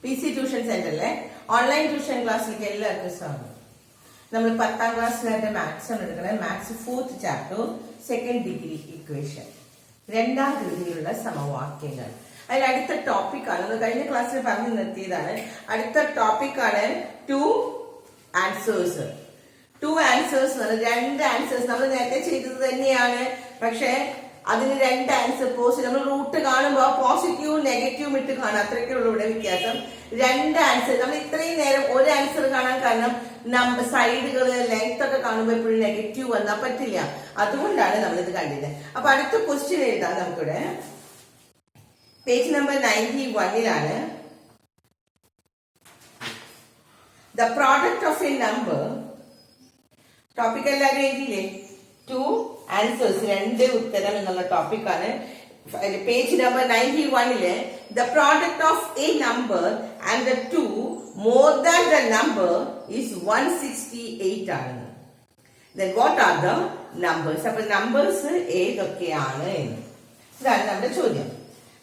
PC tuition സെന്ററിലെ online tuition ക്ലാസ്സിലേക്ക് എല്ലാവർക്കും സ്വാഗതം. നമ്മൾ 10ാം ക്ലാസ്സിലായിട്ട് മാത്സ് ആണ് എടുക്കുന്നത്. Maths 4th chapter second degree equation, രണ്ടാം ഡിഗ്രിയിലുള്ള സമവാക്യങ്ങൾ. അതിൽ അടുത്ത ടോപ്പിക്കാണ്, കഴിഞ്ഞ ക്ലാസ്സിൽ പറഞ്ഞു നിർത്തിയതാണ്. അടുത്ത ടോപ്പിക്കാണ് ടു ആൻസേഴ്സ്. ടു ആൻസേഴ്സ് എന്ന് പറഞ്ഞാൽ രണ്ട് ആൻസേഴ്സ് നമ്മൾ നേരത്തെ ചെയ്തത് തന്നെയാണ്. പക്ഷെ അതിന് രണ്ട് ആൻസർ നമ്മൾ റൂട്ട് കാണുമ്പോൾ പോസിറ്റീവും നെഗറ്റീവും ഇട്ട് കാണാം, അത്രയ്ക്കുള്ളൂ ഇവിടെ വ്യത്യാസം. രണ്ട് ആൻസർ നമ്മൾ ഇത്രയും നേരം ഒരു ആൻസർ കാണാൻ കാരണം സൈഡുകള് ലെങ്ത് ഒക്കെ കാണുമ്പോൾ എപ്പോഴും നെഗറ്റീവ് വന്നാൽ പറ്റില്ല, അതുകൊണ്ടാണ് നമ്മളിത് കണ്ടത്. അപ്പൊ അടുത്ത ക്വസ്റ്റ്യൻ എഴുതാം നമുക്കിവിടെ. Page number 91 the product of a number. Topic എല്ലാവരും എഴുതിയില്ലേ? ടു ആൻസേഴ്സ്, രണ്ട് ഉത്തരം എന്നുള്ള ടോപ്പിക്കാണ്. Page number 91 the product of a number and the two more than the number is 168 ആണ്. Then what are the numbers? അപ്പൊ numbers ഏതൊക്കെയാണ് എന്ന്, ഇതാണ് നമ്മുടെ ചോദ്യം.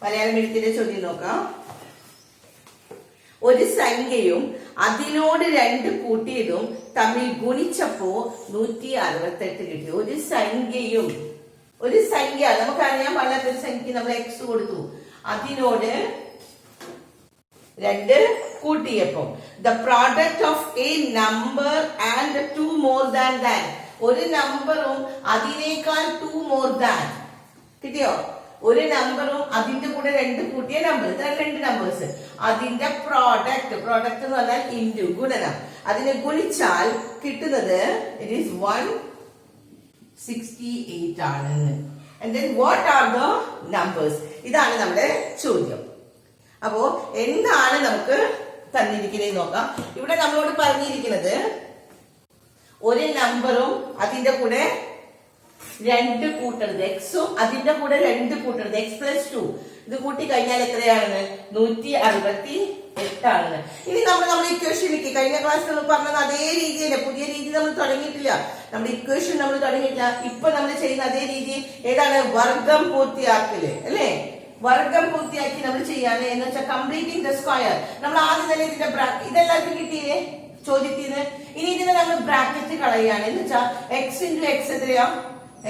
മലയാളം എഴുത്തിന്റെ ചോദ്യം നോക്കാം. ഒരു സംഖ്യയും അതിനോട് രണ്ട് കൂട്ടിയതും തമ്മിൽ ഗുണിച്ചപ്പോ 168 കിട്ടി. ഒരു സംഖ്യ നമുക്കറിയാൻ പാടില്ലാത്തൊരു സംഖ്യ നമ്മൾ എക്സ് കൊടുത്തു, അതിനോട് രണ്ട് കൂട്ടിയപ്പോ the product of a number and two more than than. ഒരു നമ്പറും അതിനേക്കാൾ ടു മോർ ദാൻ കിട്ടിയോ? ഒരു നമ്പറും അതിന്റെ കൂടെ രണ്ട് കൂട്ടിയ നമ്പർ, ഇതാണ് രണ്ട് നമ്പേഴ്സ്. അതിന്റെ പ്രോഡക്റ്റ് എന്ന് പറഞ്ഞാൽ ഇൻറ്റു ഗുണനം, അതിനെ ഗുണിച്ചാൽ കിട്ടുന്നത് ഇറ്റ് ഈസ് 168 ആണ്. And then what are the numbers? ഇതാണ് നമ്മുടെ ചോദ്യം. അപ്പോ എന്താണ് നമുക്ക് തന്നിരിക്കുന്നത് നോക്കാം. ഇവിടെ നമ്മളോട് പറഞ്ഞിരിക്കുന്നത് ഒരു നമ്പറും അതിന്റെ കൂടെ രണ്ട് കൂട്ടരുത്, എക്സും അതിന്റെ കൂടെ രണ്ട് കൂട്ടരുത്, എക്സ് പ്ലസ് 2 ഇത് കൂട്ടി കഴിഞ്ഞാൽ എത്രയാണ്? 168 ആണ്. ഇനി നമ്മൾ ഇക്വേഷനിലേക്ക് കഴിഞ്ഞ ക്ലാസ്സിൽ നമ്മൾ പറഞ്ഞത് അതേ രീതിയല്ലേ, പുതിയ രീതി നമ്മൾ തുടങ്ങിയിട്ടില്ല. നമ്മുടെ ഇക്വേഷൻ നമ്മൾ തുടങ്ങിയിട്ടില്ല. ഇപ്പൊ നമ്മൾ ചെയ്യുന്ന അതേ രീതി ഏതാണ്? വർഗം പൂർത്തിയാക്കല് അല്ലേ? വർഗം പൂർത്തിയാക്കി നമ്മൾ ചെയ്യാണ് എന്ന് വെച്ചാൽ കംപ്ലീറ്റിംഗ് ദ സ്ക്വയർ. നമ്മൾ ആദ്യം തന്നെ ഇതിന്റെ ഇതെല്ലാവർക്കും കിട്ടിയേ ചോദ്യത്തിന്. ഇനി ഇതിനെ നമ്മൾ ബ്രാക്കറ്റ് കളയാണ് എന്ന് വെച്ചാൽ എക്സ് ഇൻറ്റു എക്സ് എത്രയാ?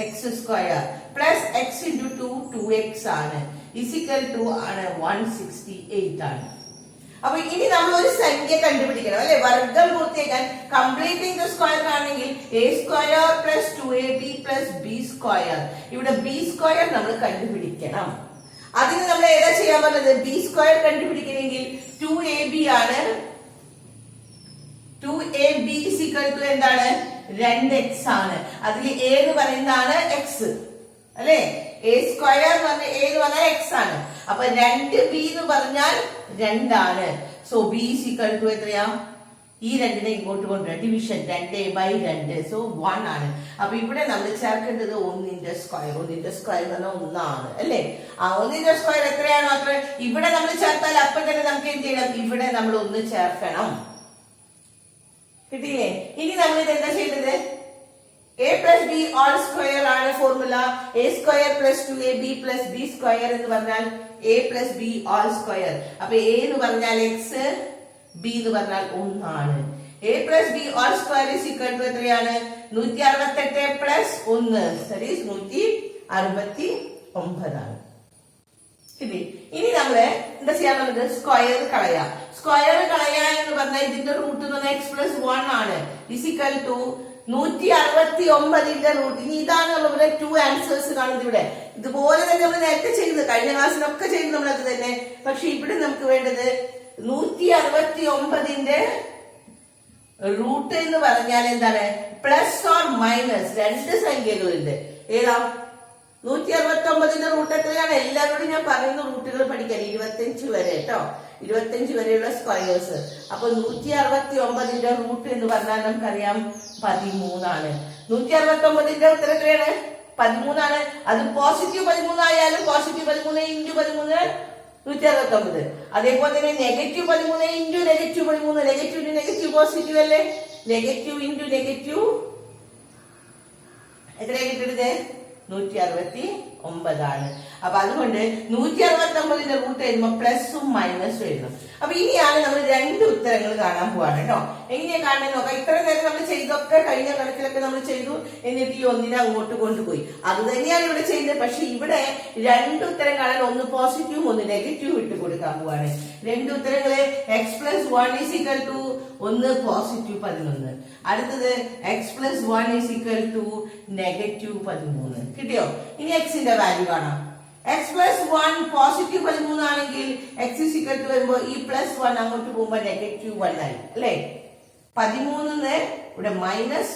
X square plus X into 2x ആണ്, ഇസിക്കൽ ടു ആണ് 168 ആണ്. അപ്പൊ ഇനി നമ്മൾ ഒരു സംഖ്യ കണ്ടുപിടിക്കണം അല്ലെ? വർഗം പൂർത്തിയാക്കാൻ കംപ്ലീറ്റിംഗ് ദ സ്ക്വയർ ആണെങ്കിൽ a square plus 2ab plus b square. ഇവിടെ b സ്ക്വയർ നമ്മൾ കണ്ടുപിടിക്കണം. അതിന് നമ്മൾ ഏതാ ചെയ്യാൻ പറഞ്ഞത്? b സ്ക്വയർ കണ്ടുപിടിക്കണമെങ്കിൽ 2ab ആണ്. 2ab ഇസിക്കൽ ടു എന്താണ്? 2x ആണ്. അതിൽ a എന്ന് പറയുന്നതാണ് x അല്ലെ? a സ്ക്വയർ എന്ന് പറഞ്ഞാൽ a എന്ന് പറഞ്ഞാൽ x ആണ്. അപ്പൊ 2b എന്ന് പറഞ്ഞാൽ 2 ആണ്. സോ b ഈക്വൽ ടു എത്രയാ? ഈ രണ്ടിനെ ഇങ്ങോട്ട് കൊണ്ടുവരാം, ഡിവിഷൻ 2/2, സോ 1 ആണ്. അപ്പൊ ഇവിടെ നമ്മൾ ചേർക്കേണ്ടത് 1ന്റെ സ്ക്വയർ. 1ന്റെ സ്ക്വയർ എന്ന് പറഞ്ഞാൽ 1 ആണ് അല്ലെ? ആ 1ന്റെ സ്ക്വയർ എത്രയാണോ അത്ര ഇവിടെ നമ്മൾ ചേർത്താൽ അപ്പൊ തന്നെ നമുക്ക് എന്ത് ചെയ്യണം? ഇവിടെ നമ്മൾ 1 ചേർക്കണം. കിട്ടിയില്ലേ? ഇനി നമ്മൾ ഇത് എന്താ ചെയ്തത്? a plus B all square ആണ് formula. a square plus 2ab plus b square എന്ന് പറഞ്ഞാൽ a plus B all square. അപ്പൊ a എന്ന് പറഞ്ഞാൽ x, b എന്ന് പറഞ്ഞാൽ 1 ആണ്. a plus B all square is equal to എത്രയാണ്? 168 പ്ലസ് 1 ദാറ്റ് ഈസ് 169 ആണ്. ഇനി നമ്മള് എന്താ ചെയ്യാൻ പറഞ്ഞത്? സ്ക്വയർ കളയാം. സ്ക്വയർ കളയാ എന്ന് പറഞ്ഞാൽ ഇതിന്റെ റൂട്ട് എന്ന് പറഞ്ഞാൽ എക്സ് പ്ലസ് 1 ആണ്, ഇസിക്കൽ ടു 169ന്റെ റൂട്ട്. ഇനി ഇതാണ് നമ്മളിവിടെ ടു ആൻസേഴ്സ് കാണുന്നത്. ഇവിടെ ഇതുപോലെ തന്നെ നമ്മൾ നേരത്തെ ചെയ്യുന്നത്, കഴിഞ്ഞ ക്ലാസ്സിലൊക്കെ ചെയ്യുന്നത് നമ്മളത് തന്നെ. പക്ഷെ ഇവിടെ നമുക്ക് വേണ്ടത് 169ന്റെ റൂട്ട് എന്ന് പറഞ്ഞാൽ എന്താണ്? പ്ലസ് ഓർ മൈനസ് രണ്ട് സംഖ്യകളുണ്ട്. ഏതാ? 169ന്റെ റൂട്ട് എത്രയാണ്? എല്ലാവരോടും ഞാൻ പറയുന്ന റൂട്ടുകൾ പഠിക്കാൻ 25 വരെ കേട്ടോ, 25 വരെയുള്ള സ്ക്വയേഴ്സ്. അപ്പൊ 169ന്റെ റൂട്ട് എന്ന് പറഞ്ഞാൽ നമുക്കറിയാം 13 ആണ്. 169ന്റെ ഉത്തരം എത്രയാണ്? 13 ആണ്. അത് പോസിറ്റീവ് 13 ആയാലും പോസിറ്റീവ് 13 ഇൻറ്റു 13 169. അതേപോലെ തന്നെ negative 13 into negative 13, negative into negative positive അല്ലേ? നെഗറ്റീവ് ഇൻറ്റു നെഗറ്റീവ് എത്രയാണ് കിട്ടുന്നത്? 169 ആണ്. അപ്പൊ അതുകൊണ്ട് 169ന്റെ റൂട്ട് എഴുതുമ്പോൾ പ്ലസും മൈനസും എഴുതണം. അപ്പൊ ഇനിയാണ് നമ്മൾ രണ്ട് ഉത്തരങ്ങൾ കാണാൻ പോവാണ് കേട്ടോ. എങ്ങനെയാ കാണാൻ നോക്കാം. ഇത്ര നേരം നമ്മൾ ചെയ്തൊക്കെ കഴിഞ്ഞ കണക്കിലൊക്കെ നമ്മൾ ചെയ്തു, എന്നിട്ട് ഈ ഒന്നിനെ അങ്ങോട്ട് കൊണ്ടുപോയി. അത് തന്നെയാണ് ഇവിടെ ചെയ്യുന്നത്. പക്ഷെ ഇവിടെ രണ്ട് ഉത്തരം കാണാൻ, ഒന്ന് പോസിറ്റീവും ഒന്ന് നെഗറ്റീവും ഇട്ട് കൊടുക്കാൻ പോവാണ്. രണ്ട് ഉത്തരങ്ങള് x+1 ഒന്ന് പോസിറ്റീവ് 11, അടുത്തത് x+1 -13. കിട്ടിയോ? ഇനി എക്സിന്റെ വാല്യൂ കാണാം. x+1 പോസിറ്റീവ് 13 ആണെങ്കിൽ x വരുമ്പോ ഈ +1 അങ്ങോട്ട് പോകുമ്പോ -1 ആയി അല്ലെ. 13 ഇവിടെ -13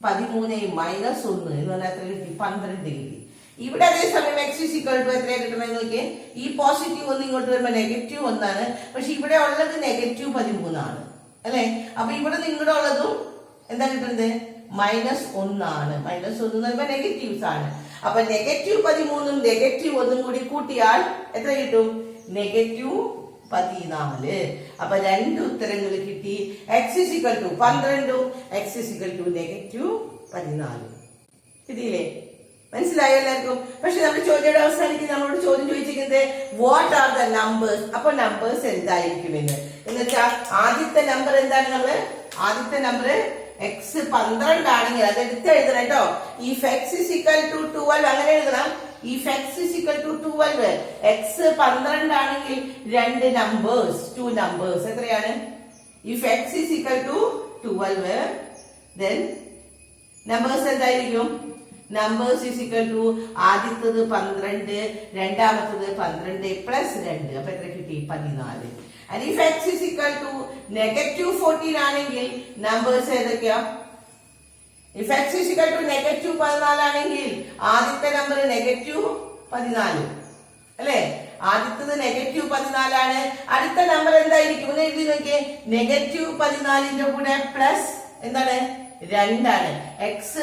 -1 എന്ന് പറഞ്ഞാൽ എത്ര കിട്ടി? 12 കിട്ടി. ഇവിടെ അതേസമയം x എത്രയാ കിട്ടണമെന്ന് നോക്കിയേ. ഈ പോസിറ്റീവ് ഒന്ന് ഇങ്ങോട്ട് വരുമ്പോ -1 ആണ്. പക്ഷെ ഇവിടെ ഉള്ളത് -13 ആണ് അല്ലെ. അപ്പൊ ഇവിടെ നിങ്ങളുടെ ഉള്ളതും എന്താ കിട്ടുന്നത്? -1 ആണ്. -1 എന്ന് പറയുമ്പോ നെഗറ്റീവ്സ് ആണ്. അപ്പൊ -13ഉം -1 കൂടി കൂട്ടിയാൽ എത്ര കിട്ടും? -14. അപ്പൊ രണ്ട് ഉത്തരങ്ങൾ കിട്ടി. x 12ഉം x -14. കിട്ടിയില്ലേ? മനസ്സിലായോ എല്ലാവർക്കും? പക്ഷെ നമ്മൾ ചോദ്യയുടെ അവസാനിക്ക് നമ്മളോട് ചോദ്യം ചോദിച്ചിരിക്കുന്നത് വാട്ട് ആർ ദ നമ്പേഴ്സ്. അപ്പൊ നമ്പേഴ്സ് എന്തായിരിക്കും എന്ന് വെച്ചാൽ ആദ്യത്തെ നമ്പർ എന്താണ്? ആദ്യത്തെ നമ്പർ x 12 ആണെങ്കിൽ അത് എടുത്ത് എഴുതണം കേട്ടോ. if x = 12 അങ്ങനെ എഴുതണം. if x = 12, x 12 ആണെങ്കിൽ രണ്ട് നമ്പേഴ്സ്, 2 നമ്പേഴ്സ് എത്രയാണ്? if x = 12 then നമ്പേഴ്സ് എന്തായിരിക്കും? നമ്പേഴ്സ് ആദ്യത്തത് 12, രണ്ടാമത്തത് 12 + 2. അപ്പൊ എത്ര കിട്ടി? 14. And if x -14 ആണെങ്കിൽ നമ്പേഴ്സ് ഏതൊക്കെയാ? if x -14 ആണെങ്കിൽ ആദ്യത്തെ നമ്പർ -14 അല്ലെ. ആദ്യത്തത് -14 ആണ്. അടുത്ത നമ്പർ എന്തായിരിക്കും എന്ന് എഴുതി നോക്കിയേ. -14ന്റെ കൂടെ പ്ലസ് എന്താണ്? 2 ആണ്. x +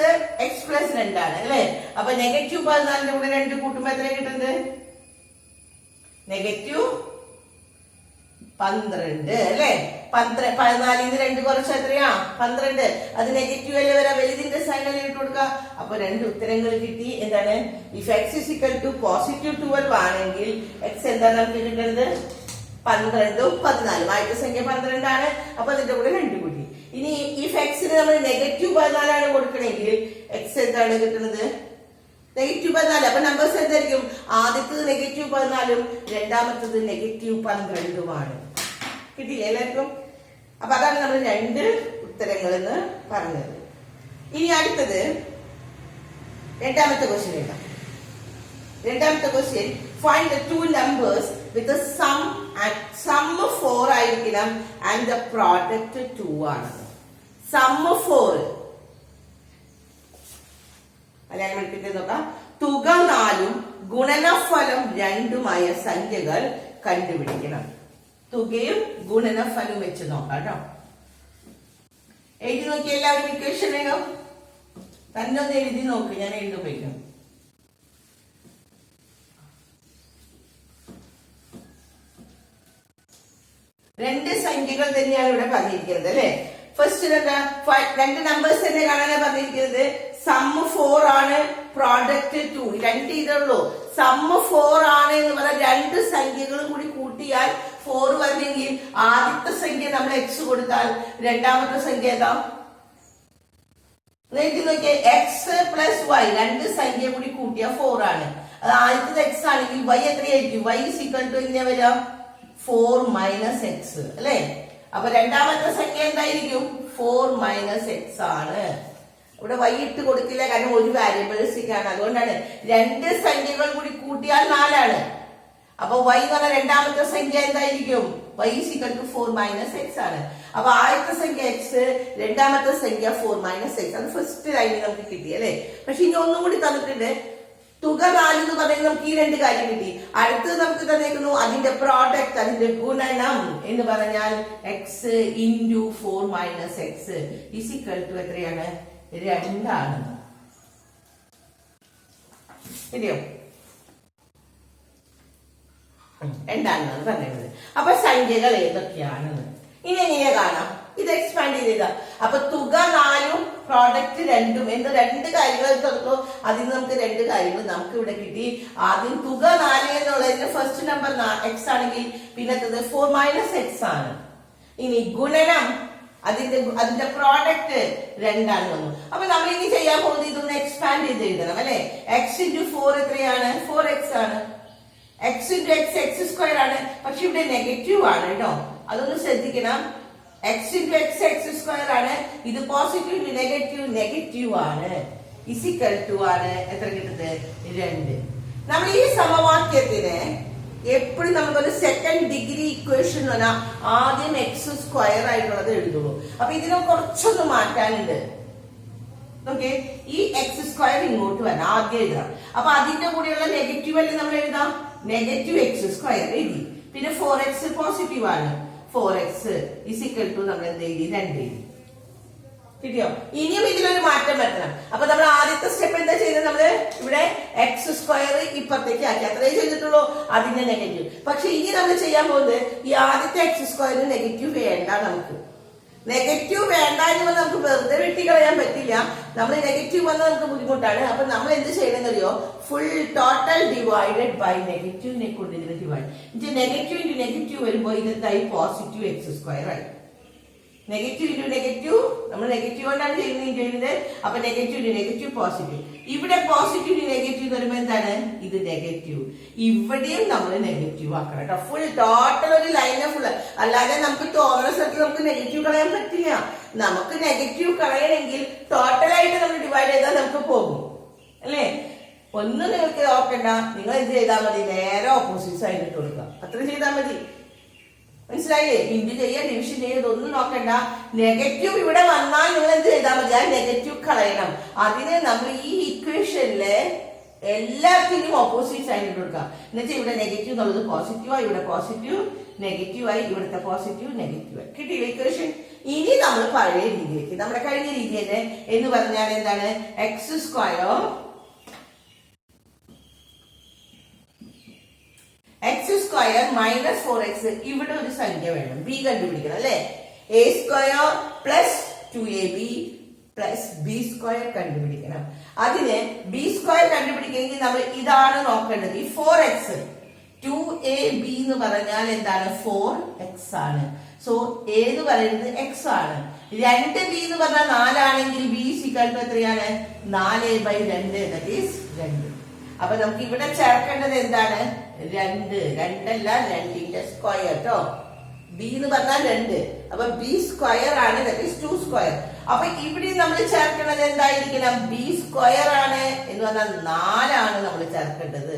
2 ആണ് അല്ലെ. അപ്പൊ -14ന്റെ കൂടെ 2 കൂട്ടുമ്പോ എത്ര കിട്ടുന്നത്? -12 അല്ലെ. 14 2 കുറച്ച് എത്രയാ? 12. അത് നെഗറ്റീവ് അല്ലേ വരാ? വലുതിന്റെ സൈൻ അല്ലേ ഇട്ട് കൊടുക്കുക. അപ്പൊ രണ്ട് ഉത്തരങ്ങൾ കിട്ടി. എന്താണ്? if x +12 ആണെങ്കിൽ x എന്താണ് നമുക്ക് കിട്ടുന്നത്? 12ഉം 14. ആദ്യത്തെ സംഖ്യ 12 ആണ്. അപ്പൊ അതിന്റെ കൂടെ 2 കൂട്ടി. ഇനി ഈ ഫെക്സിന് നമ്മൾ -14 ആണ് കൊടുക്കണമെങ്കിൽ x എന്താണ് കിട്ടുന്നത്? -14. അപ്പൊ നമ്പേഴ്സ് എന്തായിരിക്കും? ആദ്യത്തത് -14ഉം രണ്ടാമത്തത് -12ഉമാണ്. കിട്ടിയില്ലേ എല്ലാവർക്കും? അപ്പൊ അതാണ് നമ്മൾ രണ്ട് ഉത്തരങ്ങൾ എന്ന് പറഞ്ഞത്. ഇനി അടുത്തത് രണ്ടാമത്തെ ക്വസ്റ്റ്യൻ എഴുതാം. രണ്ടാമത്തെ question find the two numbers with sum 4 ആയിരിക്കണം ആൻഡ് ദ പ്രോഡക്റ്റ് 2 ആണ്. സം 4 മലയാളം എടുത്തിട്ട് നോക്കാം. തുക 4ഉം ഗുണനഫലം 2ഉമായ സംഖ്യകൾ കണ്ടുപിടിക്കണം. തുകയും ഗുണനഫലവും വെച്ച് നോക്കാം കേട്ടോ. എഴുതി നോക്കി എല്ലാവരും ഇക്വേഷൻ വേണം. തന്നെ ഒന്ന് എഴുതി നോക്ക്. ഞാൻ എഴുതി ഉപയോഗിക്കാം. രണ്ട് സംഖ്യകൾ തന്നെയാണ് ഇവിടെ പറഞ്ഞിരിക്കുന്നത് അല്ലെ. ഫസ്റ്റ് എന്താ? രണ്ട് നമ്പേഴ്സ് തന്നെ കാണാനാണ് പറഞ്ഞിരിക്കുന്നത്. സം 4 ആണ്, പ്രോഡക്റ്റ് 2. രണ്ട് ഇതുള്ളൂ. സം 4 ആണ് എന്ന് പറഞ്ഞാൽ രണ്ട് സംഖ്യകളും കൂടി കൂട്ടിയാൽ 4 വന്നെങ്കിൽ ആദ്യത്തെ സംഖ്യ നമ്മൾ x കൊടുത്താൽ രണ്ടാമത്തെ സംഖ്യ ഏതാ? നോക്കിയേ. x + y രണ്ട് സംഖ്യ കൂടി കൂട്ടിയ 4 ആണ്. അത് ആദ്യത്തെ x ആണെങ്കിൽ y എത്രയായിരിക്കും? y = എങ്ങനെയാ വരിക? 4 - x അല്ലെ. അപ്പൊ രണ്ടാമത്തെ സംഖ്യ എന്തായിരിക്കും? 4 - x ആണ്. ഇവിടെ y ഇട്ട് കൊടുക്കില്ല, കാരണം ഒരു വാരിയബിൾസിക്കാണ്. അതുകൊണ്ടാണ് രണ്ട് സംഖ്യകൾ കൂടി കൂട്ടിയാൽ 4 ആണ്. അപ്പൊ y എന്ന് പറഞ്ഞ രണ്ടാമത്തെ സംഖ്യ എന്തായിരിക്കും? y = 4 - x ആണ്. അപ്പൊ ആദ്യത്തെ സംഖ്യ x, രണ്ടാമത്തെ സംഖ്യ 4 - x. അത് ഫസ്റ്റ് ലൈനിൽ നമുക്ക് കിട്ടി അല്ലെ. പക്ഷെ ഇനി ഒന്നും കൂടി തന്നിട്ടുണ്ട്. തുക 4 എന്ന് പറയുന്നത് നമുക്ക് ഈ രണ്ട് കാര്യം കിട്ടി. അടുത്തത് നമുക്ക് തന്നേക്കുന്നു അതിന്റെ പ്രോഡക്റ്റ്, അതിന്റെ ഗുണനം എന്ന് പറഞ്ഞാൽ x × 4 - x = എത്രയാണ്? 2 ആണ്. ശരിയോ? 2 ആണെന്നാണ് പറയുന്നത്. അപ്പൊ സംഖ്യകൾ ഏതൊക്കെയാണെന്ന് ഇനി എങ്ങനെയാ കാണാം? ഇത് എക്സ്പാൻഡ് ചെയ്ത. അപ്പൊ തുക 4ഉം പ്രോഡക്റ്റ് 2ഉം എന്ന് രണ്ട് കാര്യങ്ങൾ തുറന്നു. അതിന് നമുക്ക് രണ്ട് കാര്യങ്ങൾ നമുക്ക് ഇവിടെ കിട്ടി. ആദ്യം തുക 4 എന്നുള്ളതിന്റെ ഫസ്റ്റ് നമ്പർ എക്സ് ആണെങ്കിൽ പിന്നത്തത് 4 - x ആണ്. ഇനി ഗുണനം അതിന്റെ പ്രോഡക്റ്റ് 2 വന്നു. അപ്പൊ നമ്മൾ ഇനി ചെയ്യാൻ പോകുന്നത് ഇതൊന്ന് എക്സ്പാൻഡ് ചെയ്ത് എഴുതണം അല്ലെ. x × 4 എത്രയാണ്? 4x ആണ്. x × x x² ആണ്. പക്ഷെ ഇവിടെ നെഗറ്റീവ് ആണ് കേട്ടോ, അതൊന്ന് ശ്രദ്ധിക്കണം. x × x x² ആണ്. ഇത് പോസിറ്റീവ് നെഗറ്റീവ് ആണ്. ഇസിക്കൽ ടു ആണ്. എത്ര കിട്ടുന്നത്? 2. നമ്മൾ ഈ സമവാക്യത്തിന് എപ്പോഴും നമുക്കൊരു സെക്കൻഡ് ഡിഗ്രി ഇക്വേഷൻ പറഞ്ഞാൽ ആദ്യം x² ആയിട്ടുള്ളത് എഴുതുള്ളൂ. അപ്പൊ ഇതിനെ കുറച്ചൊന്ന് മാറ്റാനുണ്ട്. ഓക്കെ, ഈ x² ഇങ്ങോട്ട് വരണം, ആദ്യം എഴുതാം. അപ്പൊ അതിന്റെ കൂടെയുള്ള നെഗറ്റീവ് അല്ലേ നമ്മൾ എഴുതാം. നെഗറ്റീവ് x² എഴുതി. പിന്നെ 4x പോസിറ്റീവ് ആണ്. 4x ഇസിക്കൽ ടു നമ്മൾ എന്ത് എഴുതി? 2 എഴുതി. കിട്ടിയോ? ഇനിയും ഇതിലൊരു മാറ്റം വരുത്തണം. അപ്പൊ നമ്മൾ ആദ്യത്തെ സ്റ്റെപ്പ് എന്താ ചെയ്യുന്നത്? നമ്മള് ഇവിടെ x² ഇപ്പുറത്തേക്ക് ആക്കി, അത്രേ ചെയ്തിട്ടുള്ളൂ. അതിന്റെ നെഗറ്റീവ്. പക്ഷെ ഇനി നമ്മൾ ചെയ്യാൻ പോകുന്നത് ഈ ആദ്യത്തെ x² നെഗറ്റീവ് വേണ്ട. നമുക്ക് നെഗറ്റീവ് വേണ്ട എന്ന് പറഞ്ഞാൽ നമുക്ക് വെറുതെ വെട്ടിക്കളയാൻ പറ്റില്ല. നമ്മൾ നെഗറ്റീവ് വന്നാൽ നമുക്ക് ബുദ്ധിമുട്ടാണ്. അപ്പൊ നമ്മൾ എന്ത് ചെയ്യണമെന്നറിയോ? ഫുൾ ടോട്ടൽ ഡിവൈഡഡ് ബൈ നെഗറ്റീവിനെ കൊണ്ട് ഇതിനെ ഡിവൈഡ്. നെഗറ്റീവ് ഇൻറ്റു നെഗറ്റീവ് വരുമ്പോൾ ഇതെന്തായി? പോസിറ്റീവ് x² ആയി. നെഗറ്റീവ് ഇൻറ്റു നെഗറ്റീവ്, നമ്മൾ നെഗറ്റീവ് കൊണ്ടാണ് ചെയ്യുന്നത്. അപ്പൊ നെഗറ്റീവ് ഇൻറ്റു നെഗറ്റീവ് പോസിറ്റീവ്. ഇവിടെ പോസിറ്റീവ് ഇൻറ്റു നെഗറ്റീവ് വരുമ്പോ എന്താണ്? ഇത് നെഗറ്റീവ്. ഇവിടെയും നമ്മൾ നെഗറ്റീവ് ആക്കണം കേട്ടോ. ഫുൾ ടോട്ടൽ ഒരു ലൈനെ ഫുൾ. അല്ലാതെ നമുക്ക് തോന്നുന്ന സ്ഥലത്ത് നമുക്ക് നെഗറ്റീവ് കളയാൻ പറ്റില്ല. നമുക്ക് നെഗറ്റീവ് കളയണമെങ്കിൽ ടോട്ടലായിട്ട് നമ്മൾ ഡിവൈഡ് ചെയ്താൽ നമുക്ക് പോകും അല്ലേ. ഒന്നും നിങ്ങൾക്ക് നോക്കണ്ട, നിങ്ങൾ എന്ത് ചെയ്താൽ മതി? നേരെ ഓപ്പോസിറ്റ് സൈഡ് ഇട്ട് കൊടുക്കുക. അത്ര ചെയ്താൽ മതി. മനസ്സിലായില്ലേ? ഇൻറ്റു ചെയ്യുക, ഡിവിഷൻ ചെയ്യുക, ഇതൊന്നും നോക്കണ്ട. നെഗറ്റീവ് ഇവിടെ വന്നാൽ നിങ്ങൾ എന്ത് ചെയ്താൽ മതി? ആ നെഗറ്റീവ് കളയണം. അതിന് നമ്മൾ ഈ ഇക്വേഷനിലെ എല്ലാത്തിനും ഓപ്പോസിറ്റ് സൈഡ് ഇട്ട് കൊടുക്കുക. എന്നുവെച്ചാൽ ഇവിടെ നെഗറ്റീവ് എന്നുള്ളത് പോസിറ്റീവായി, ഇവിടെ പോസിറ്റീവ് നെഗറ്റീവായി, ഇവിടുത്തെ പോസിറ്റീവ് നെഗറ്റീവായി. കിട്ടിയില്ല ഇക്വേഷൻ? ഇനി നമ്മൾ പഴയ രീതിയിലേക്ക്, നമ്മുടെ കഴിഞ്ഞ രീതി തന്നെ എന്ന് പറഞ്ഞാൽ എന്താണ്? x² - 4x. ഇവിടെ ഒരു സംഖ്യ വേണം, b കണ്ടുപിടിക്കണം അല്ലെ. a² + 2ab + b² കണ്ടുപിടിക്കണം. അതിന് b² കണ്ടുപിടിക്കണമെങ്കിൽ നമ്മൾ ഇതാണ് നോക്കേണ്ടത്. ഈ 4x 2ab എന്ന് പറഞ്ഞാൽ എന്താണ്? 4x ആണ്. സോ a എന്ന് പറയുന്നത് x ആണ്. 2b എന്ന് പറഞ്ഞാൽ 4 ആണെങ്കിൽ b = എത്രയാണ്? 4/2, that is 2. അപ്പൊ നമുക്ക് ഇവിടെ ചേർക്കേണ്ടത് എന്താണ്? 2. 2 അല്ല, 2ന്റെ സ്ക്വയർ കേട്ടോ. b എന്ന് പറഞ്ഞാൽ 2. അപ്പൊ b² ആണ്, that is 2². അപ്പൊ ഇവിടെ നമ്മൾ ചേർക്കേണ്ടത് എന്തായിരിക്കണം? b² ആണ് എന്ന് പറഞ്ഞാൽ 4 ആണ് നമ്മൾ ചേർക്കേണ്ടത്.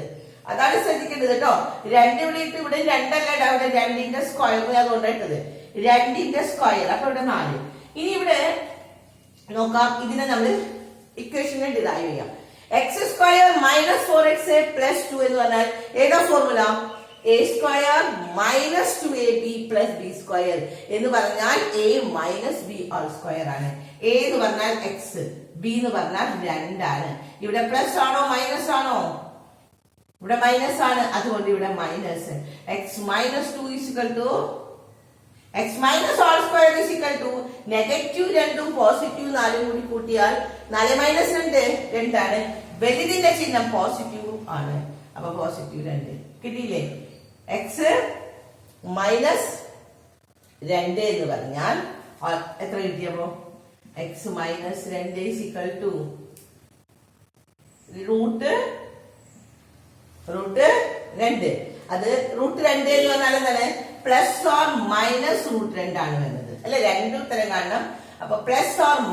അതാണ് ശ്രദ്ധിക്കേണ്ടത് കേട്ടോ. 2 ഇവിടെ ഇട്ട് ഇവിടെ 2 അല്ല, അവിടെ 2ന്റെ സ്ക്വയർ അതുകൊണ്ടായിട്ടത് 2ന്റെ സ്ക്വയർ. അപ്പൊ ഇവിടെ 4. ഇനി ഇവിടെ നോക്കാം, ഇതിനെ നമ്മൾ ഇക്വേഷനെ ഡിറൈവ് ചെയ്യാം. x² - 4x + 2 എന്ന് പറഞ്ഞാൽ ഏതാ ഫോർമുല? a² - 2ab + b² എന്ന് പറഞ്ഞാൽ a - b² ആണ്. a എന്ന് പറഞ്ഞാൽ x, b എന്ന് പറഞ്ഞാൽ 2 ആണ്. ഇവിടെ പ്ലസ് ആണോ മൈനസ് ആണോ? ഇവിടെ മൈനസ് ആണ്, അതുകൊണ്ട് ഇവിടെ minus. x - 2 x - all square = negative 2ഉം പോസിറ്റീവ് 4ഉം കൂടി കൂട്ടിയാൽ 4 - 2 ആണ്. വലുതിന്റെ ചിഹ്നം പോസിറ്റീവ് ആണ്. അപ്പൊ പോസിറ്റീവ് 2 കിട്ടിയില്ലേ? x - 2 എന്ന് പറഞ്ഞാൽ എത്ര കിട്ടിയപ്പോ? x - 2 √2. അത് √2 എന്ന് പറഞ്ഞാൽ എന്താണ്? +or - ആണ് വരുന്നത് അല്ലെ. 2 ഉത്തരം കാണണം. അപ്പൊ +or -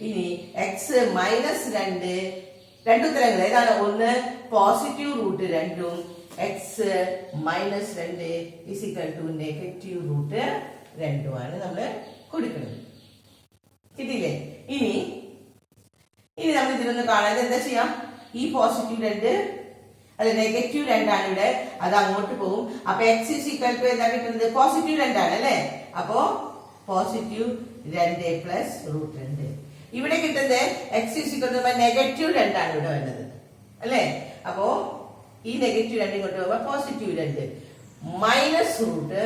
ഇനി x - 2, 2 ഉത്തരങ്ങൾ ഏതാണ്? ഒന്ന് പോസിറ്റീവ് √2ഉം x - 2 = നെഗറ്റീവ് √2 ആണ് നമ്മൾ കൊടുക്കുന്നത്. കിട്ടിയില്ലേ? ഇനി നമ്മൾ ഇതിലൊന്ന് കാണാൻ എന്താ ചെയ്യാം? ഈ പോസിറ്റീവ് 2 അല്ല നെഗറ്റീവ് 2 ആണ് ഇവിടെ, അത് അങ്ങോട്ട് പോകും. അപ്പൊ x = എന്താ കിട്ടുന്നത്? പോസിറ്റീവ് 2 ആണ് അല്ലെ. അപ്പോ പോസിറ്റീവ് 2 + √2. ഇവിടെ കിട്ടുന്നത് x നെഗറ്റീവ് 2 ആണ് ഇവിടെ വരുന്നത് അല്ലെ. അപ്പോ ഈ നെഗറ്റീവ് 2 ഇങ്ങോട്ട് പോകുമ്പോ പോസിറ്റീവ് 2 - √2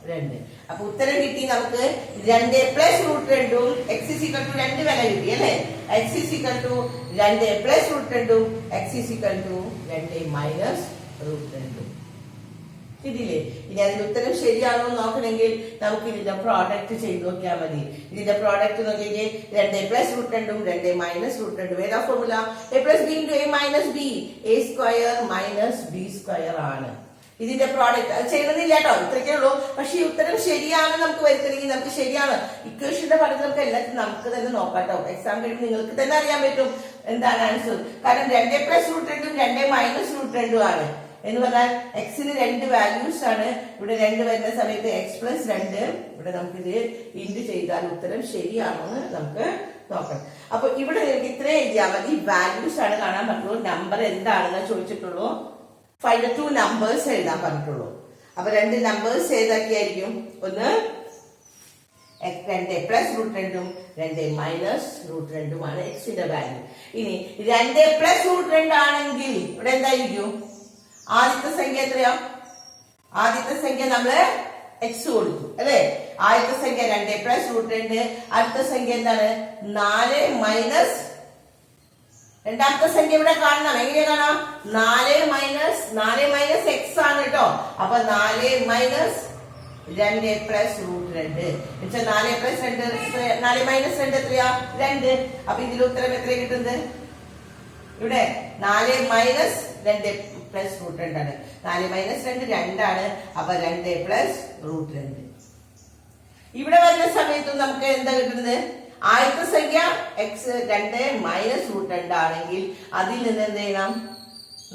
2. അപ്പൊ ഉത്തരം കിട്ടി നമുക്ക് 2 പ്ലസ് റൂട്ട് 2ഉം x is equal to 2 വില കിട്ടി അല്ലേ. x is equal to 2 plus root 2ഉം x is equal to 2 minus root 2. കിട്ടിയില്ലേ? ഇനി അതിന്റെ ഉത്തരം ശരിയാണോ നോക്കണമെങ്കിൽ നമുക്ക് ഇതിന്റെ പ്രോഡക്റ്റ് ചെയ്ത് നോക്കിയാൽ മതി. ഇതിന്റെ പ്രോഡക്റ്റ് നോക്കിയെങ്കിൽ 2 പ്ലസ് റൂട്ട് 2ഉം 2 മൈനസ് റൂട്ട് 2. ഏതാ formula? a plus b into a minus b, a square minus b square ആണ് ഇതിന്റെ പ്രോഡക്റ്റ്. അത് ചെയ്യണമെന്നില്ല കേട്ടോ, ഇത്രയ്ക്കേ ഉള്ളൂ. പക്ഷെ ഈ ഉത്തരം ശരിയാണ് നമുക്ക് വരുത്തണമെങ്കിൽ നമുക്ക് ശരിയാണ്. ഇക്വേഷന്റെ പടത്തിൽ നമുക്ക് എല്ലാത്തിനും നമുക്ക് തന്നെ നോക്കാട്ടോ. എക്സാം കഴിയുമ്പോൾ നിങ്ങൾക്ക് തന്നെ അറിയാൻ പറ്റും എന്താണ് ആൻസർ. കാരണം 2 പ്ലസ് റൂട്ട് 2ഉം 2 മൈനസ് റൂട്ട് 2ഉം ആണ് എന്ന് പറഞ്ഞാൽ എക്സിന് 2 വാല്യൂസ് ആണ്. ഇവിടെ 2 വരുന്ന സമയത്ത് എക്സ് പ്ലസ് 2. ഇവിടെ നമുക്കിത് ഇൻഡ് ചെയ്താൽ ഉത്തരം ശരിയാണോ എന്ന് നമുക്ക് നോക്കണം. അപ്പൊ ഇവിടെ നിങ്ങൾക്ക് ഇത്രയും എഴുതിയാൽ മതി. വാല്യൂസ് ആണ് കാണാൻ പറ്റുള്ളൂ. നമ്പർ എന്താണെന്ന് ചോദിച്ചിട്ടുള്ളൂ. ഫൈൻഡ് 2 നമ്പേഴ്സ് എഴുതാൻ പറഞ്ഞിട്ടുള്ളൂ. അപ്പൊ 2 നമ്പേഴ്സ് ഏതൊക്കെയായിരിക്കും? ഒന്ന് 2 പ്ലസ് റൂട്ട് 2ഉം 2 മൈനസ് റൂട്ട് 2ഉമാണ് എക്സിന്റെ വാല്യൂ. ഇനി 2 പ്ലസ് റൂട്ട് 2 ആണെങ്കിൽ ഇവിടെ എന്തായിരിക്കും? ആദ്യത്തെ സംഖ്യ എത്രയാ? ആദ്യത്തെ സംഖ്യ നമ്മള് എക്സ് കൊടുത്തു അല്ലെ. ആദ്യത്തെ സംഖ്യ 2 പ്ലസ് റൂട്ട് 2. അടുത്ത സംഖ്യ എന്താണ്? 4 മൈനസ്. രണ്ടാമത്തെ സംഖ്യ ഇവിടെ കാണണം. എങ്ങനെ കാണാം? 4 മൈനസ് എക്സ് ആണ് കേട്ടോ. അപ്പൊ 4 minus 2 plus root 2. 4 plus 2 4 minus 2 എത്രയാ? 2. അപ്പൊ ഇതിൽ ഉത്തരം എത്ര കിട്ടുന്നത്? ഇവിടെ 4 മൈനസ് 2 പ്ലസ് റൂട്ട് 2 ആണ്. 4 മൈനസ് 2 2 ആണ്. അപ്പൊ 2 പ്ലസ് റൂട്ട് 2. ഇവിടെ വരുന്ന സമയത്തും നമുക്ക് എന്താ കിട്ടുന്നത്? ആദ്യത്തെ സംഖ്യ എക്സ് 2 മൈനസ് റൂട്ട് 2 ആണെങ്കിൽ അതിൽ നിന്ന് എന്ത് ചെയ്യണം?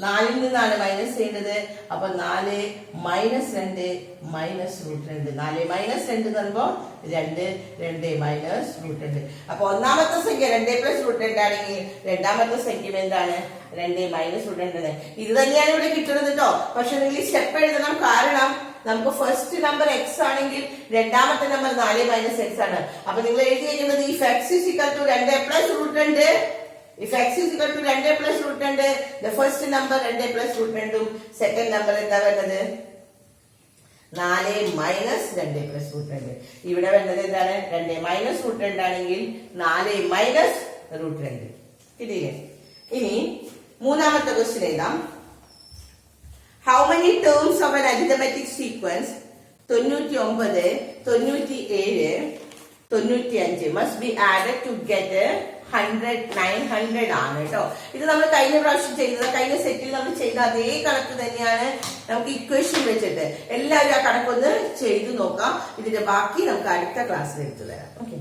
4ൽ നിന്നാണ് മൈനസ് ചെയ്യേണ്ടത്. അപ്പൊ 4 മൈനസ് 2 മൈനസ് റൂട്ട് 2. 4 മൈനസ് 2 എന്ന് പറയുമ്പോ 2 മൈനസ് റൂട്ട് 2. അപ്പൊ ഒന്നാമത്തെ സംഖ്യ 2 പ്ലസ് റൂട്ട് 2 ആണെങ്കിൽ രണ്ടാമത്തെ സംഖ്യ എന്താണ്? 2 മൈനസ് റൂട്ട് 2. ഇത് തന്നെയാണ് ഇവിടെ കിട്ടുന്നത് കേട്ടോ. പക്ഷെ നിങ്ങൾ ഈ സ്റ്റെപ്പ് എഴുതണം. കാരണം നമുക്ക് ഫസ്റ്റ് നമ്പർ എക്സ് ആണെങ്കിൽ രണ്ടാമത്തെ നമ്പർ 4 മൈനസ് എക്സ് ആണ്. അപ്പൊ നിങ്ങൾ എഴുതി കഴിയുന്നത് if x is equal to 2 plus root 2, if x is equal to 2 plus root 2, the first number 2 plus root 2ഉം സെക്കൻഡ് നമ്പർ എന്താ വരുന്നത്? 4 മൈനസ് 2 പ്ലസ് റൂട്ട് 2. ഇവിടെ വരുന്നത് എന്താണ്? 2 മൈനസ് റൂട്ട് 2 ആണെങ്കിൽ 4 മൈനസ് റൂട്ട് 2. കിട്ടിയില്ലേ? ഇനി മൂന്നാമത്തെ ക്വസ്റ്റ്യൻ എഴുതാം. How many terms of an arithmetic sequence 99, 97, 95 must be added to get 100, 900 ആണ് കേട്ടോ. ഇത് നമ്മൾ കഴിഞ്ഞ പ്രാവശ്യം ചെയ്തത്, കഴിഞ്ഞ സെറ്റിൽ നമ്മൾ ചെയ്ത അതേ കണക്ക് തന്നെയാണ്. നമുക്ക് ഇക്വേഷൻ വെച്ചിട്ട് എല്ലാവരും ആ കണക്കൊന്ന് ചെയ്തു നോക്കാം. ഇതിന്റെ ബാക്കി നമുക്ക് അടുത്ത ക്ലാസ്സിൽ എടുത്തു തരാം. ഓക്കെ.